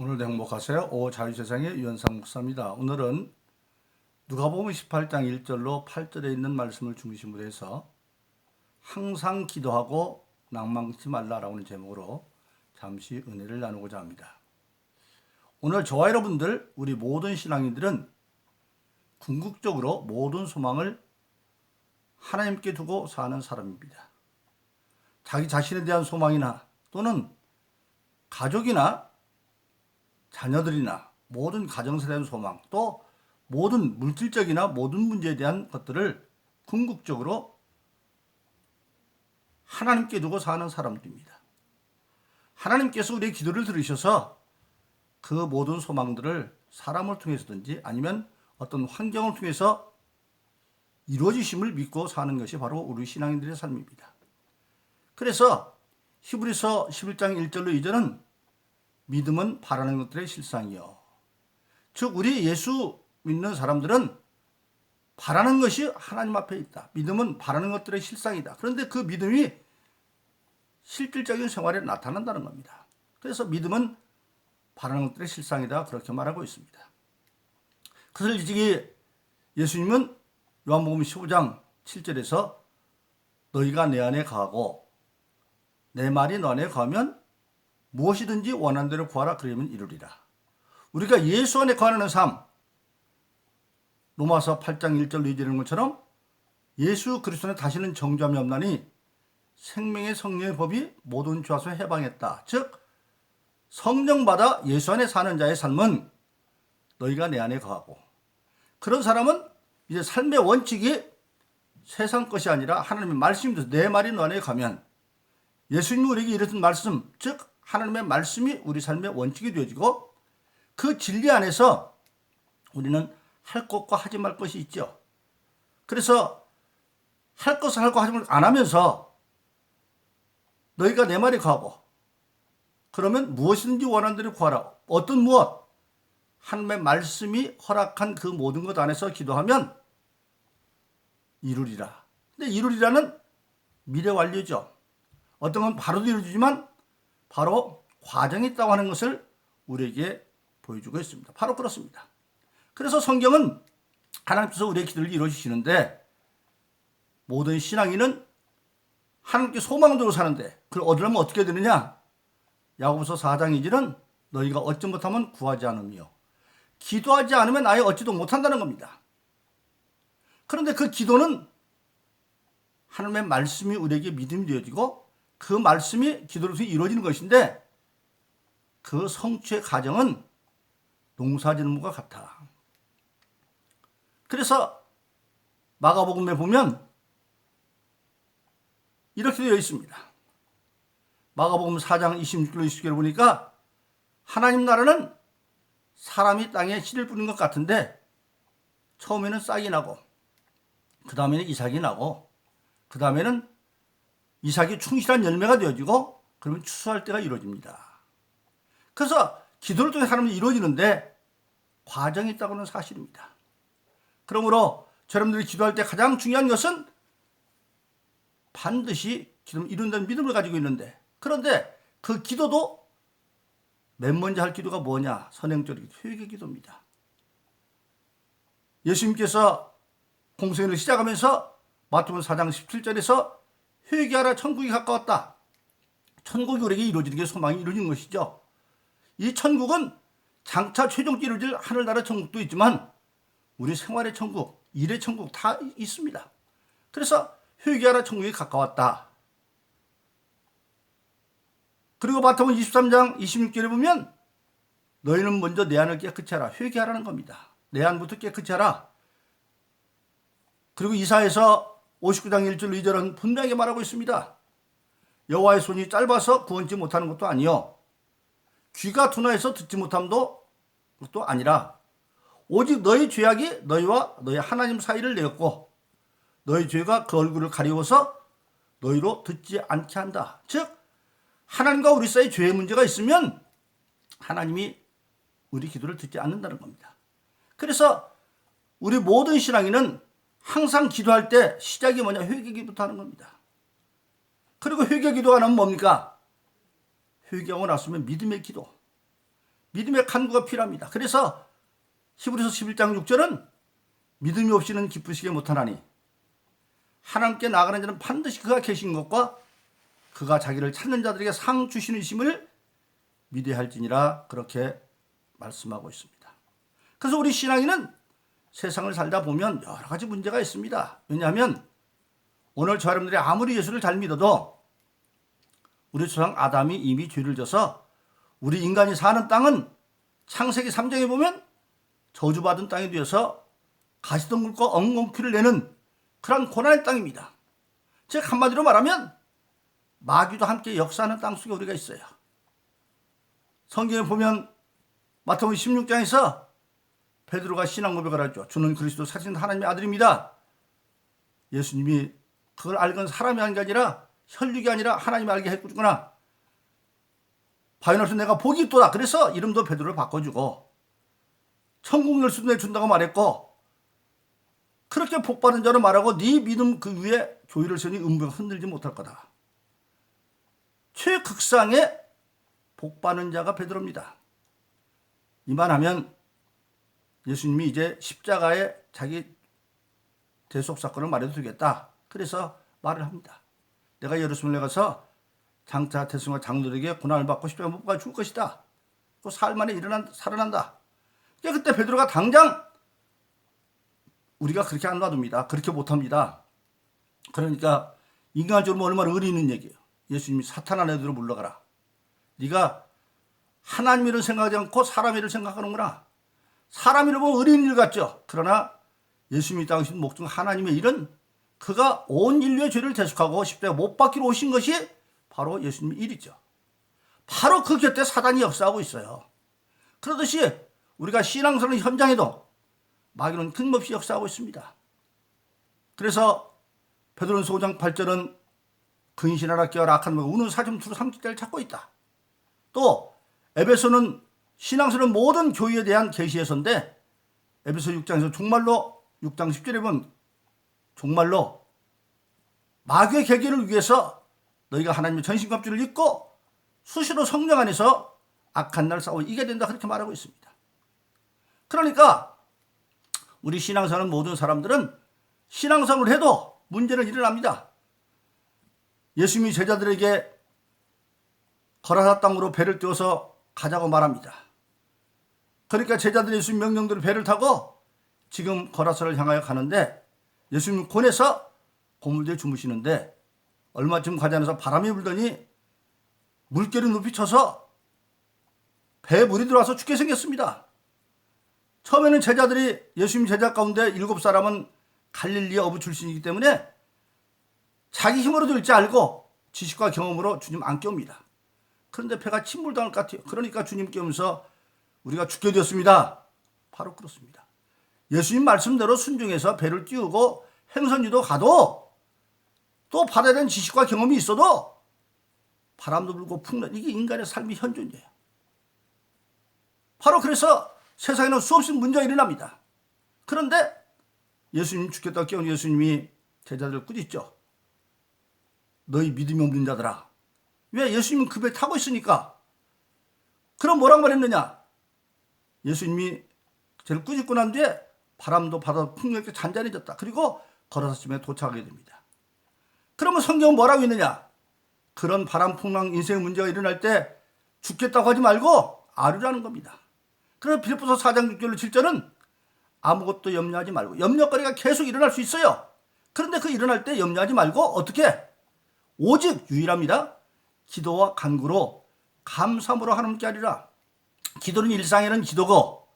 오늘도 행복하세요. 자유세상의 유현상 목사입니다. 오늘은 누가복음 18장 1절로 8절에 있는 말씀을 중심으로 해서 항상 기도하고 낭망치 말라라는 제목으로 잠시 은혜를 나누고자 합니다. 오늘 저와 여러분들, 우리 모든 신앙인들은 궁극적으로 모든 소망을 하나님께 두고 사는 사람입니다. 자기 자신에 대한 소망이나 또는 가족이나 자녀들이나 모든 가정에 대한 소망, 또 모든 물질적이나 모든 문제에 대한 것들을 궁극적으로 하나님께 두고 사는 사람들입니다. 하나님께서 우리의 기도를 들으셔서 그 모든 소망들을 사람을 통해서든지 아니면 어떤 환경을 통해서 이루어지심을 믿고 사는 것이 바로 우리 신앙인들의 삶입니다. 그래서 히브리서 11장 1절로 2절은 믿음은 바라는 것들의 실상이요. 즉 우리 예수 믿는 사람들은 바라는 것이 하나님 앞에 있다. 믿음은 바라는 것들의 실상이다. 그런데 그 믿음이 실질적인 생활에 나타난다는 겁니다. 그래서 믿음은 바라는 것들의 실상이다. 그렇게 말하고 있습니다. 그래서 일찍이 예수님은 요한복음 15장 7절에서 너희가 내 안에 거하고 내 말이 너 안에 거하면 무엇이든지 원하는 대로 구하라 그러면 이루리라. 우리가 예수 안에 거하는 삶, 로마서 8장 1절 2절인 것처럼 예수 그리스도 안에 다시는 정죄함이 없나니 생명의 성령의 법이 모든 죄에서 해방했다. 즉 성령 받아 예수 안에 사는 자의 삶은 너희가 내 안에 거하고, 그런 사람은 이제 삶의 원칙이 세상 것이 아니라 하나님의 말씀이 내 말이 너 안에 가면, 예수님이 우리에게 이르신 말씀, 즉 하나님의 말씀이 우리 삶의 원칙이 되어지고, 그 진리 안에서 우리는 할 것과 하지 말 것이 있죠. 그래서 할 것을 하고 하지 말 안 하면서 너희가 내 말에 거하고, 그러면 무엇이든지 원하는 대로 구하라. 어떤 무엇? 하나님의 말씀이 허락한 그 모든 것 안에서 기도하면 이루리라. 근데 이루리라는 미래 완료죠. 어떤 건 바로도 이루어지지만 바로 과정이 있다고 하는 것을 우리에게 보여주고 있습니다. 바로 그렇습니다. 그래서 성경은 하나님께서 우리의 기도를 이루어주시는데, 모든 신앙인은 하나님께 소망을 두고 사는데 그걸 얻으려면 어떻게 되느냐? 야고보서 4장 2절은 너희가 얻지 못하면 구하지 않으며 기도하지 않으면 아예 얻지도 못한다는 겁니다. 그런데 그 기도는 하나님의 말씀이 우리에게 믿음이 되어지고 그 말씀이 기도를 통해 이루어지는 것인데, 그 성취의 과정은 농사짓는 것과 같아. 그래서 마가복음에 보면 이렇게 되어 있습니다. 마가복음 4장 26절로 20절을 보니까 하나님 나라는 사람이 땅에 씨를 뿌리는 것 같은데, 처음에는 싹이 나고 그 다음에는 이삭이 나고 그 다음에는 이삭이 충실한 열매가 되어지고, 그러면 추수할 때가 이루어집니다. 그래서 기도를 통해 사람이 이루어지는데 과정이 있다고는 사실입니다. 그러므로 여러분들이 기도할 때 가장 중요한 것은 반드시 기도를 이룬다는 믿음을 가지고 있는데, 그런데 그 기도도 맨 먼저 할 기도가 뭐냐? 선행적인 회개 기도입니다. 예수님께서 공생애를 시작하면서 마태복음 4장 17절에서 회개하라 천국이 가까웠다. 천국이 우리에게 이루어지는 게 소망이 이루어진 것이죠. 이 천국은 장차 최종적으로 이루어질 하늘나라 천국도 있지만 우리 생활의 천국, 일의 천국 다 있습니다. 그래서 회개하라 천국이 가까웠다. 그리고 마태복음 23장 26절에 보면 너희는 먼저 내 안을 깨끗이 하라. 회개하라는 겁니다. 내 안부터 깨끗이 하라. 그리고 이사야서 59장 1절 2절은 분명하게 말하고 있습니다. 여호와의 손이 짧아서 구원치 못하는 것도 아니요, 귀가 둔하여서 듣지 못함도 그것도 아니라, 오직 너희 죄악이 너희와 너희 하나님 사이를 내었고 너희 죄가 그 얼굴을 가리워서 너희로 듣지 않게 한다. 즉 하나님과 우리 사이에 죄의 문제가 있으면 하나님이 우리 기도를 듣지 않는다는 겁니다. 그래서 우리 모든 신앙인은 항상 기도할 때 시작이 뭐냐? 회개기부터 하는 겁니다. 그리고 회개기도가 나면 뭡니까? 회개하고 났으면 믿음의 기도. 믿음의 간구가 필요합니다. 그래서 히브리서 11장 6절은 믿음이 없이는 기쁘시게 못하나니 하나님께 나아가는 자는 반드시 그가 계신 것과 그가 자기를 찾는 자들에게 상 주시는 심을 믿어야 할지니라 그렇게 말씀하고 있습니다. 그래서 우리 신앙인은 세상을 살다 보면 여러 가지 문제가 있습니다. 왜냐하면 오늘 저 여러분들이 아무리 예수를 잘 믿어도 우리 조상 아담이 이미 죄를 져서 우리 인간이 사는 땅은 창세기 3장에 보면 저주받은 땅이 되어서 가시덤불과 엉겅퀴를 내는 그런 고난의 땅입니다. 즉 한마디로 말하면 마귀도 함께 역사하는 땅 속에 우리가 있어요. 성경에 보면 마태복음 16장에서 베드로가 신앙 고백을 하죠. 주는 그리스도 살아계신 하나님의 아들입니다. 예수님이 그걸 알건 사람이 한 게 아니라 혈육이 아니라 하나님이 알게 했구나. 바요나서 내가 복이 있도다. 그래서 이름도 베드로를 바꿔주고 천국 열쇠도 내준다고 말했고 그렇게 복받은 자로 말하고 네 믿음 그 위에 교회를 세우니 음부가 흔들지 못할 거다. 최극상의 복받는 자가 베드로입니다. 이만하면 예수님이 이제 십자가에 자기 대속 사건을 말해도 되겠다. 그래서 말을 합니다. 내가 예루살렘에 가서 장차 대승과 장로들에게 고난을 받고 십자가 못 박아 죽을 것이다. 그 사흘 만에 살아난다. 그때 베드로가 당장 우리가 그렇게 안 놔둡니다. 그렇게 못합니다. 그러니까 인간적으로 얼마나 의리 있는 얘기예요. 예수님이 사탄아 너희들을 물러가라. 네가 하나님 일을 생각하지 않고 사람 일을 생각하는구나. 사람 일을 보면 의리 있는 일 같죠. 그러나 예수님이 당신 목중 하나님의 일은 그가 온 인류의 죄를 대속하고 십자가 못 박히러 오신 것이 바로 예수님의 일이죠. 바로 그 곁에 사단이 역사하고 있어요. 그러듯이 우리가 신앙생활 현장에도 마귀는 끊임없이 역사하고 있습니다. 그래서 베드로전서 5장 8절은 근신하라 깨어라 악한 마귀가 우는 사슴투로 삼킬 때를 찾고 있다. 또 에베소는 신앙스러운 모든 교회에 대한 계시에서인데 에베소 6장에서 종말로 6장 10절에 보면 종말로 마귀의 계기를 위해서 너희가 하나님의 전신갑주를 입고 수시로 성령 안에서 악한 날 싸워 이겨야 된다 그렇게 말하고 있습니다. 그러니까 우리 신앙생활 모든 사람들은 신앙생활을 해도 문제는 일어납니다. 예수님이 제자들에게 거라사 땅으로 배를 띄워서 가자고 말합니다. 그러니까 제자들이 예수님 명령대로 배를 타고 지금 거라사를 향하여 가는데 예수님 곤에서 고물대에 주무시는데 얼마쯤 가지 않아서 바람이 불더니 물결이 높이 쳐서 배에 물이 들어와서 죽게 생겼습니다. 처음에는 제자들이 예수님 제자 가운데 7사람은 갈릴리 어부 출신이기 때문에 자기 힘으로 될지 알고 지식과 경험으로 주님 안 깨웁니다. 그런데 배가 침몰당할 것 같아요. 그러니까 주님 깨우면서 우리가 죽게 되었습니다. 바로 그렇습니다. 예수님 말씀대로 순종해서 배를 띄우고 행선지도 가도 또 바다에 대한 지식과 경험이 있어도 바람도 불고 풍랑 이게 인간의 삶의 현존이에요. 바로 그래서 세상에는 수없이 문제가 일어납니다. 그런데 예수님 죽겠다고 깨운 예수님이 제자들을 꾸짖죠. 너희 믿음이 없는 자들아. 왜? 예수님은 그 배 타고 있으니까. 그럼 뭐라고 말했느냐? 예수님이 쟤를 꾸짖고 난 뒤에 바람도 바다도 풍랑이 잔잔해졌다. 그리고 거라사쯤에 도착하게 됩니다. 그러면 성경은 뭐라고 있느냐? 그런 바람 풍랑 인생의 문제가 일어날 때 죽겠다고 하지 말고 아류라는 겁니다. 그래서 빌립보서 4장 6절로 7절은 아무것도 염려하지 말고 염려거리가 계속 일어날 수 있어요. 그런데 그 일어날 때 염려하지 말고 어떻게? 오직 유일합니다. 기도와 간구로 감사함으로 하나님께 하리라. 기도는 일상에는 기도고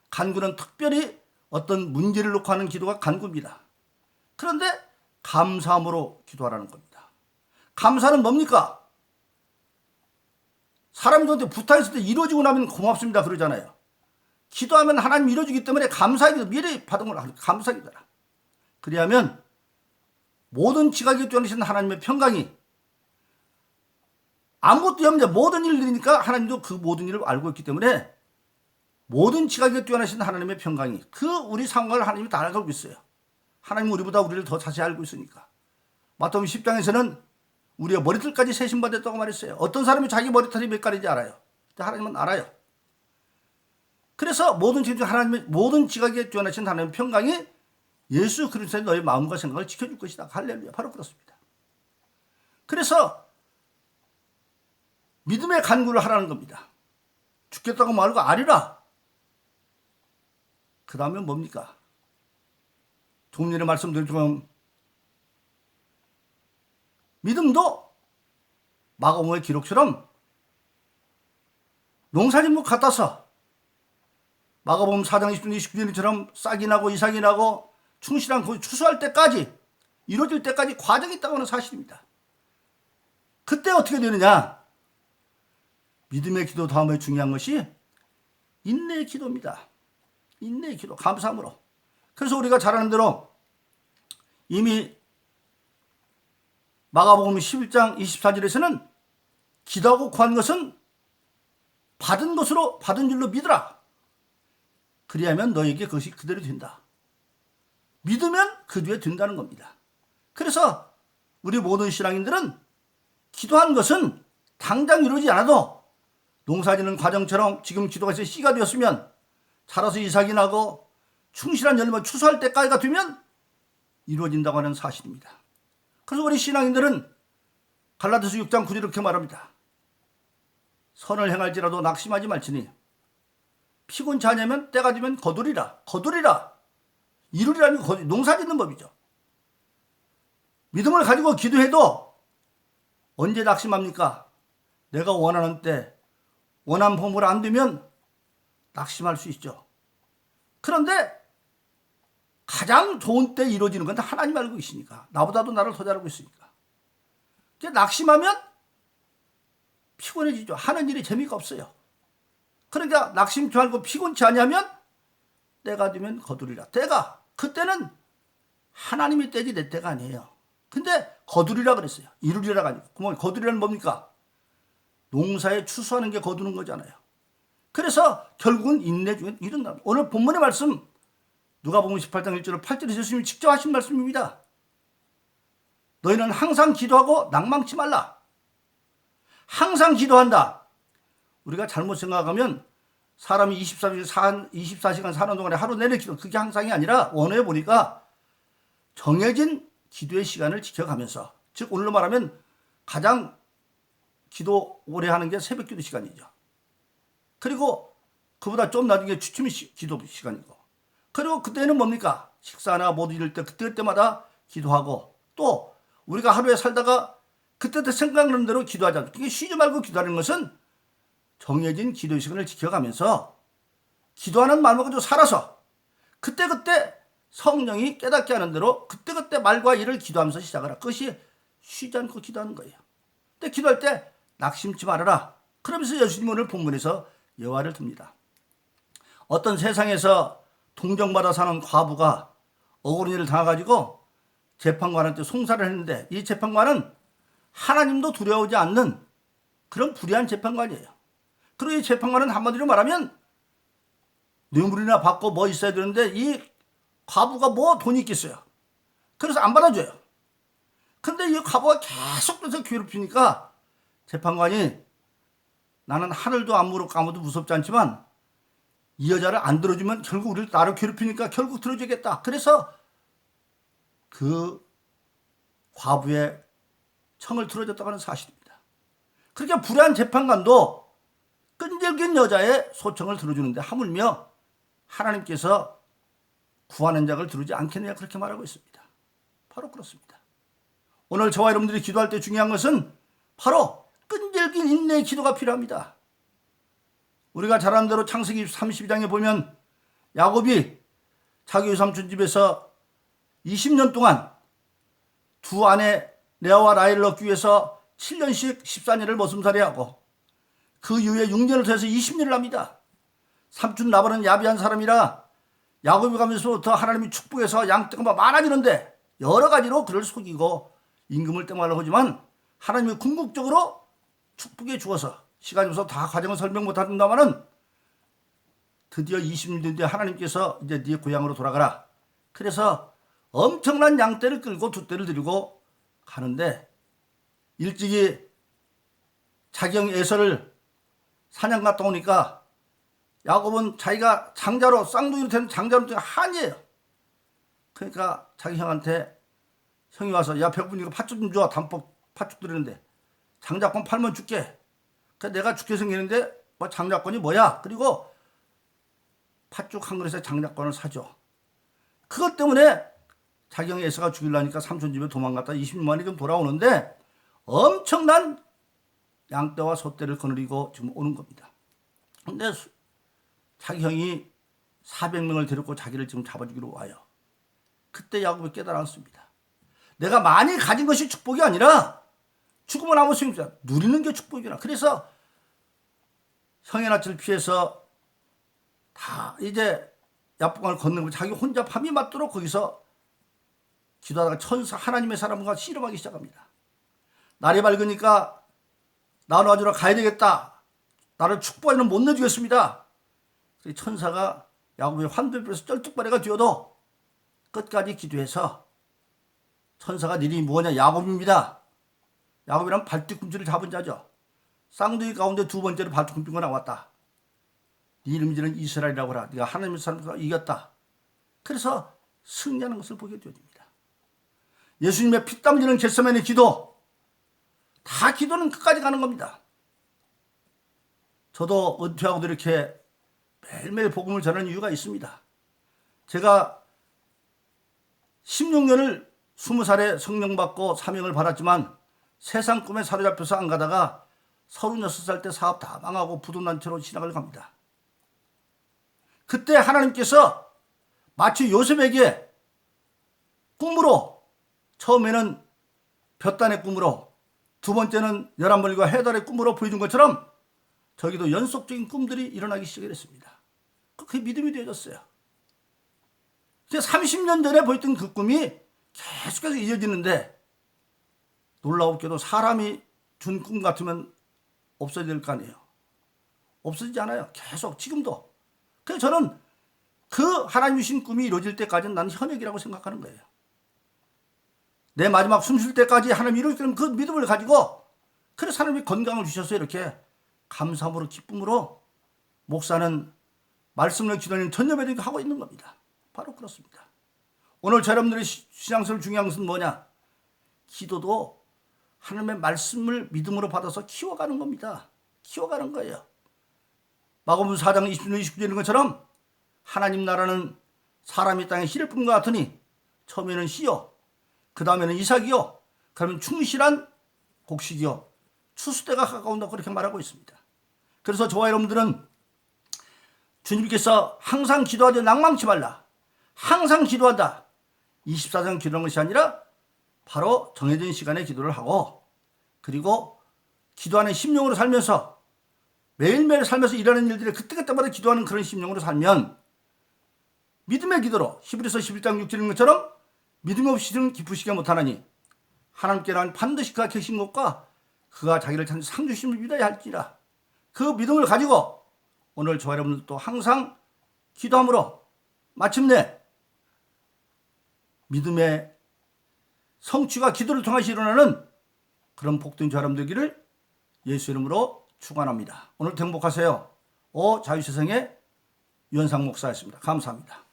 간구는 특별히 어떤 문제를 놓고 하는 기도가 간구입니다. 그런데 감사함으로 기도하라는 겁니다. 감사는 뭡니까? 사람이 저한테 부탁했을 때 이루어지고 나면 고맙습니다 그러잖아요. 기도하면 하나님 이루어지기 때문에 감사하기도 미리 받은 걸 감사하기더라. 그리하면 모든 지각에 뛰어나신 하나님의 평강이 아무것도 염려 모든 일들이니까 하나님도 그 모든 일을 알고 있기 때문에 모든 지각에 뛰어나신 하나님의 평강이 그 우리 상황을 하나님이 다 알고 있어요. 하나님은 우리보다 우리를 더 자세히 알고 있으니까. 마태복음 10장에서는 우리의 머리털까지 세심받았다고 말했어요. 어떤 사람이 자기 머리털이 몇 가지인지 알아요. 근데 하나님은 알아요. 그래서 모든 지각 중 하나님의 모든 지각에 뛰어나신 하나님의 평강이 예수 그리스도의 너의 마음과 생각을 지켜줄 것이다. 할렐루야. 바로 그렇습니다. 그래서 믿음의 간구를 하라는 겁니다. 죽겠다고 말고 아리라. 그 다음에 뭡니까? 조금 전에 말씀드렸지만 믿음도 마가복음의 기록처럼 농사짓목 같아서 마가복음 4장 20절 29절처럼 싹이 나고 이삭이 나고 충실한 그 추수할 때까지 이루어질 때까지 과정이 있다고 하는 사실입니다. 그때 어떻게 되느냐? 믿음의 기도 다음에 중요한 것이 인내의 기도입니다. 인내의 기도, 감사함으로. 그래서 우리가 잘 아는 대로 이미 마가복음 11장 24절에서는 기도하고 구한 것은 받은 것으로 받은 줄로 믿으라. 그리하면 너에게 그것이 그대로 된다. 믿으면 그 뒤에 된다는 겁니다. 그래서 우리 모든 신앙인들은 기도한 것은 당장 이루어지지 않아도 농사짓는 과정처럼 지금 기도가 있어 씨가 되었으면 자라서 이삭이 나고 충실한 열매 추수할 때까지가 되면 이루어진다고 하는 사실입니다. 그래서 우리 신앙인들은 갈라디아서 6장 9절 이렇게 말합니다. 선을 행할지라도 낙심하지 말지니 피곤치 않으면 때가 되면 거두리라. 거두리라. 이루리라는 농사짓는 법이죠. 믿음을 가지고 기도해도 언제 낙심합니까? 내가 원하는 때 원한 범위로 안 되면 낙심할 수 있죠. 그런데 가장 좋은 때 이루어지는 건 하나님 알고 계시니까. 나보다도 나를 더 잘 알고 있으니까. 낙심하면 피곤해지죠. 하는 일이 재미가 없어요. 그러니까 낙심치 말고 피곤치 아니하면 때가 되면 거두리라. 때가 그때는 하나님의 때지 내 때가 아니에요. 근데 거두리라 그랬어요. 이루리라가 아니고. 그럼 거두리라는 뭡니까? 농사에 추수하는 게 거두는 거잖아요. 그래서 결국은 인내 중에 이른다. 오늘 본문의 말씀 누가복음 18장 1절 8절에 예수님이 직접 하신 말씀입니다. 너희는 항상 기도하고 낭망치 말라. 항상 기도한다. 우리가 잘못 생각하면 사람이 24시간 사는 동안에 하루 내내 기도, 그게 항상이 아니라 원어에 보니까 정해진 기도의 시간을 지켜가면서, 즉 오늘로 말하면 가장 기도 오래 하는 게 새벽 기도 시간이죠. 그리고 그보다 좀 낮은 게 추첨 기도 시간이고, 그리고 그때는 뭡니까? 식사나 모두 이럴 때 그때마다 기도하고, 또 우리가 하루에 살다가 그때도 생각나는 대로 기도하지 않고, 이게 쉬지 말고 기도하는 것은 정해진 기도 시간을 지켜가면서 기도하는 마음을 가지고 살아서 그때그때 성령이 깨닫게 하는 대로 그때그때 말과 일을 기도하면서 시작하라. 그것이 쉬지 않고 기도하는 거예요. 근데 기도할 때 낙심치 말아라. 그러면서 예수님 오늘 본문에서 여호와를 듭니다. 어떤 세상에서 동정받아 사는 과부가 억울한 일을 당해가지고 재판관한테 송사를 했는데, 이 재판관은 하나님도 두려워하지 않는 그런 불의한 재판관이에요. 그리고 이 재판관은 한마디로 말하면 뇌물이나 받고 뭐 있어야 되는데 이 과부가 뭐 돈이 있겠어요. 그래서 안 받아줘요. 근데 이 과부가 계속해서 괴롭히니까 재판관이 나는 하늘도 안 무릎 아무도 무섭지 않지만 이 여자를 안 들어주면 결국 우리를 나를 괴롭히니까 결국 들어주겠다. 그래서 그 과부의 청을 들어줬다고 하는 사실입니다. 그렇게 불의한 재판관도 끈질긴 여자의 소청을 들어주는데 하물며 하나님께서 구하는 자를 들어주지 않겠느냐, 그렇게 말하고 있습니다. 바로 그렇습니다. 오늘 저와 여러분들이 기도할 때 중요한 것은 바로 끈질긴 인내의 기도가 필요합니다. 우리가 잘 아는 대로 창세기 32장에 보면 야곱이 자기 외삼촌 집에서 20년 동안 두 아내 레아와 라헬을 얻기 위해서 7년씩 14년을 머슴살이하고 그 이후에 6년을 더해서 20년을 합니다. 삼촌 라반은 야비한 사람이라 야곱이 가면서부터 하나님이 축복해서 양떼가 많아지는데 여러 가지로 그를 속이고 임금을 땡하려고 하지만 하나님이 궁극적으로 축복해 주어서 시간이 없어서 다 과정을 설명 못한다마는 드디어 20년 뒤에 하나님께서 이제 네 고향으로 돌아가라. 그래서 엄청난 양떼를 끌고 두 떼를 들이고 가는데 일찍이 자기 형 에서를 사냥 갔다 오니까 야곱은 자기가 장자로 쌍둥이로 된 장자로 된 한이에요. 그러니까 자기 형한테 형이 와서 야 배고프니까 팥죽 좀 줘. 단법 팥죽 드리는데 장자권 팔면 줄게. 그러니까 내가 죽게 생기는데 뭐 장자권이 뭐야. 그리고 팥죽 한 그릇에 장자권을 사줘. 그것 때문에 자기 형 에서가 죽이려니까 삼촌 집에 도망갔다 20년만에 좀 돌아오는데 엄청난 양떼와 소떼를 거느리고 지금 오는 겁니다. 근데 자기 형이 400명을 데리고 자기를 지금 잡아주기로 와요. 그때 야곱이 깨달았습니다. 내가 많이 가진 것이 축복이 아니라 죽으면 아무 소용이 없다. 누리는 게 축복이라. 그래서 형의 낯을 피해서 다 이제 야복강을 걷는 거 자기 혼자 밤이 맞도록 거기서 기도하다가 천사 하나님의 사람과 씨름하기 시작합니다. 날이 밝으니까 나 놔주러 가야 되겠다. 나를 축복하기는 못 내주겠습니다. 천사가 야곱의 환들에서 쩔뚝거려가 뛰어도 끝까지 기도해서 천사가 네 이름이 뭐냐? 야곱입니다. 야곱이란 발뒤꿈치를 잡은 자죠. 쌍둥이 가운데 두 번째로 발뒤꿈치가 나왔다. 네 이름이는 이스라엘이라고 하라. 네가 하나님의 사람과 이겼다. 그래서 승리하는 것을 보게 되어집니다. 예수님의 피땀 흘리는 겟세마네 기도, 다 기도는 끝까지 가는 겁니다. 저도 은퇴하고도 이렇게 매일매일 복음을 전하는 이유가 있습니다. 제가 16년을 20살에 성령받고 사명을 받았지만 세상 꿈에 사로잡혀서 안 가다가 36살 때 사업 다 망하고 부도난 채로 신학을 갑니다. 그때 하나님께서 마치 요셉에게 꿈으로, 처음에는 볕단의 꿈으로, 두 번째는 11벌과 해달의 꿈으로 보여준 것처럼 저기도 연속적인 꿈들이 일어나기 시작했습니다. 그게 믿음이 되어졌어요. 30년 전에 보였던 그 꿈이 계속해서 이어지는데 놀라웠게도 사람이 준 꿈 같으면 없어져야 될 거 아니에요. 없어지지 않아요. 계속 지금도. 그래서 저는 그 하나님 주신 꿈이 이루어질 때까지는 나는 현역이라고 생각하는 거예요. 내 마지막 숨 쉴 때까지 하나님 이루어질 때는 그 믿음을 가지고, 그래서 하나님이 건강을 주셔서 이렇게 감사함으로 기쁨으로 목사는 말씀을 기도하는 전념해드리고 하고 있는 겁니다. 바로 그렇습니다. 오늘 저 여러분들의 신앙생활 중요한 것은 뭐냐? 기도도 하나님의 말씀을 믿음으로 받아서 키워가는 겁니다. 키워가는 거예요. 마가복음 4장 20절 29절 이런 것처럼 하나님 나라는 사람이 땅에 씨를 뿌린 것 같으니 처음에는 씨요, 그 다음에는 이삭이요, 그러면 충실한 곡식이요, 추수 때가 가까운다고 그렇게 말하고 있습니다. 그래서 저와 여러분들은 주님께서 항상 기도하되 낭망치 말라, 항상 기도하다 24시간 기도하는 것이 아니라 바로 정해진 시간에 기도를 하고, 그리고 기도하는 심령으로 살면서 매일매일 살면서 일하는 일들에 그때그때마다 기도하는 그런 심령으로 살면 믿음의 기도로 히브리서 11장 6절인 것처럼 믿음 없이는 기쁘시게 못하나니 하나님께는 반드시 그가 계신 것과 그가 자기를 찾는 상주심을 믿어야 할지라. 그 믿음을 가지고 오늘 저와 여러분들도 항상 기도함으로 마침내 믿음의 성취가 기도를 통해서 일어나는 그런 복된 저와 여러분 되기를 예수 이름으로 축원합니다. 오늘도 행복하세요. 자유세상의 유현상 목사였습니다. 감사합니다.